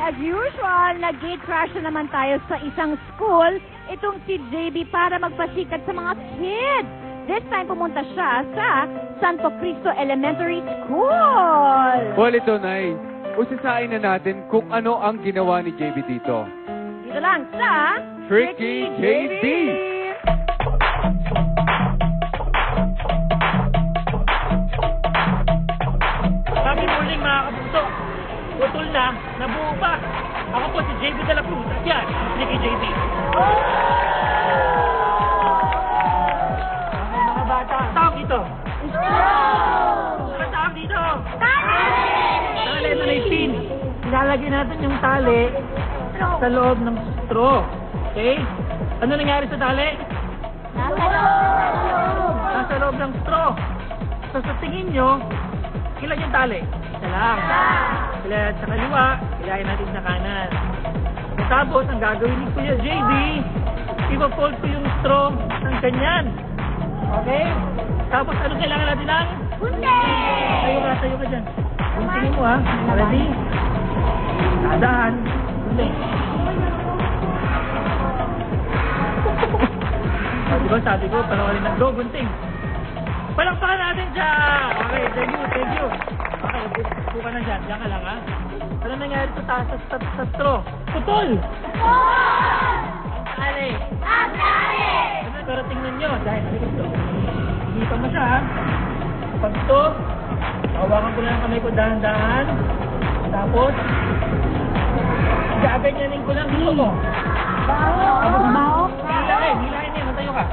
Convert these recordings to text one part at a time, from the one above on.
as usual, nag-gate crash na naman tayo sa isang school. Itong si JB para magpasikat sa mga kids. This time pumunta siya sa Santo Cristo Elementary School. Well, ito, Nay. Usisain na natin kung ano ang ginawa ni JB dito. Dito lang sa Tricky JB! Happy morning mga kapuso. Putol na, nabuo pa. Ako po si JB de la Cruz. At yan, Tricky JB. Okay, mga bata. Tawag dito. Ano tawag dito? Tali! Ito na yung pin. Ilalagay natin yung tali sa loob ng straw. Okay? Ano nangyari sa tali? Nasa loob ng straw. So sa tingin nyo, ilan yung tali? Isa lang. Ilan sa kaliwa, ilayin natin sa kanan. Tapos, ang gagawin ni Kuya JB, ipa-fold ko yung straw ng ganyan. Okay? Tapos, ano kailangan natin lang? Tayo ka dyan. Tingin mo ha. Ready? Dahan. Gunting. Diba sabi ko, panawalin ng go, gunting. Palakpakan natin siya! Okay, thank you. Okay, buka na dyan. Diyan ka lang, ha? Ano nangyari sa taas sa straw? Putol! Tali! Pero tingnan nyo, dahil ito. Hihita mo siya, ha? Pag ito, hawakan ko lang kamay ko dahan-dahan. Tapos, gaganyanin ko lang dito mo. Hilahin niya, matayo ka.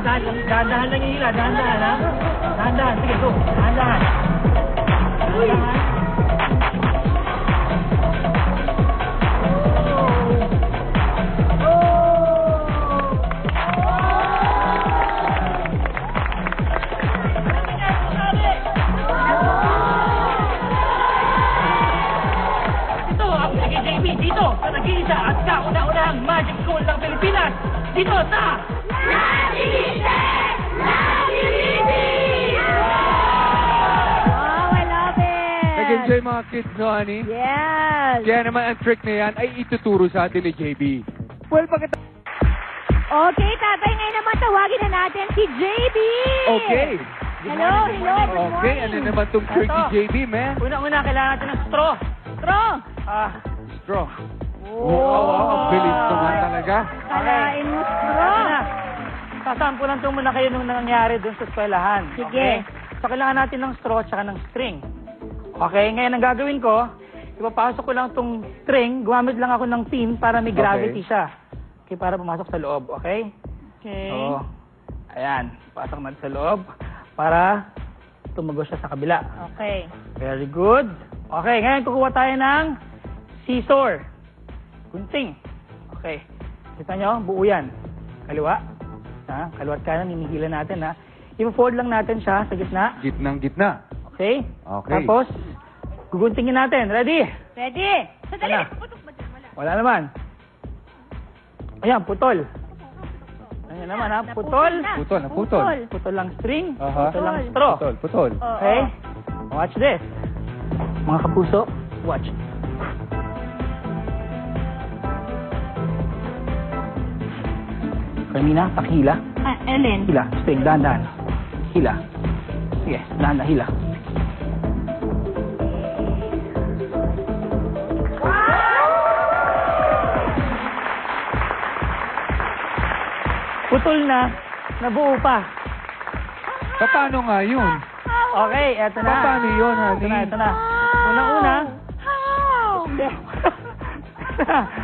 Dahan-dahan lang yung hila. Dahan-dahan, ha? Dahan-dahan. Sige, go. Dahan-dahan. Dahan-dahan. Ito, ako si JB. Dito, sa nag-iisa at kauna-unahang Magic School ng Pilipinas. Dito sa... Wow, I love it! Nag-enjoy mga kids, no, honey? Yes! Kaya naman ang trick na yan ay ituturo sa atin ni JB. Well, pagkat... Okay, tatay, ngayon naman tawagin na natin si JB! Okay. Hello, good morning. Okay, ano naman tong tricky Eto. JB, man? Una-una, kailangan natin ng straw. Straw! Straw. Wow, ang bilis naman talaga. Kalain mo Ito straw! na. Sasampulan to muna kayo nung nangyari dun sa eskwelahan. Sige. Okay? So, kailangan natin ng straw at saka ng string. Okay, ngayon ang gagawin ko, ipapasok ko lang tong string, gumamit lang ako ng pin para may gravity siya. Okay, para pumasok sa loob, okay? Okay. So, ayan, pasok natin sa loob para tumago siya sa kabila. Okay. Very good. Okay, ngayon kukuha tayo ng scissor. Gunting. Okay. Kita nyo, buo yan. Kaliwa. Ha? Kaliwa at kanan, hinihila natin, ha? I-fold lang natin siya sa gitna. Gitnang gitna. Okay? Okay. Tapos, guguntingin natin. Ready? Ready? Sadali! Wala. Wala naman. Ayan, putol. Ayan naman, ha? Putol. Putol. Putol lang string. Aha. Putol lang straw. Putol. Okay? Watch this. Mga kapuso, watch. Carmina, pakihila. Ellen. Hila, string, dahan-dahan. Hila. Sige, dahan-dahan, hila. Putol na, nabuo pa. Paano nga yun? Okay, eto na. Paano yun, honey? Ito na. Unang-una. How?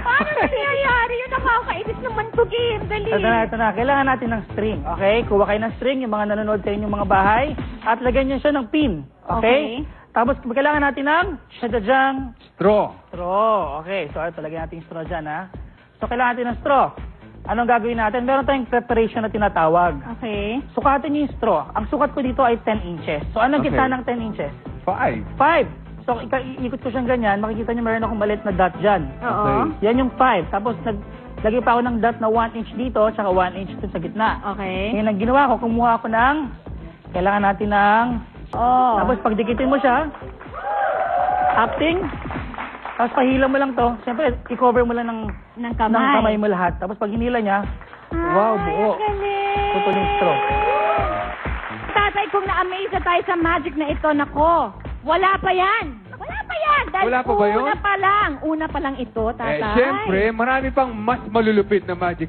Paano nangyayari yun? Nakakainis naman to game. Dali. Ito na. Kailangan natin ng string. Okay? Kuha kayo ng string, yung mga nanonood sa inyong mga bahay. At lagyan nyo siya ng pin. Okay? Tapos, kailangan natin ng shadajang Straw. straw. Okay. So, ito, lagyan natin yung straw dyan, ha? So, kailangan natin ng straw. Anong gagawin natin? Meron tayong preparation na tinatawag. Okay. Sukatin niyo yung straw. Ang sukat ko dito ay 10 inches. So, anong Okay. kita ng 10 inches? 5. 5. So, iikot ko siyang ganyan. Makikita niyo meron akong maliit na dot dyan. Oo. Yan yung 5. Tapos, naglagay pa ako ng dot na 1 inch dito, tsaka 1 inch dito sa gitna. Okay. Ngayon, ang ginawa ko, kumuha ako ng, kailangan natin ng, Oh. tapos pagdikitin mo siya, acting, Tapos pahila mo lang to. Siyempre, i-cover mo lang ng Ng kamay mo lahat. Tapos pag hinila niya, wow, buo. Ang galing. Putol yung straw. Tatay, kung na-amaze na tayo sa magic na ito, nako, wala pa yan. Wala pa yan. Dahil Wala pa ba yun? Una pa lang ito, tatay. Siyempre, marami pang mas malulupit na magic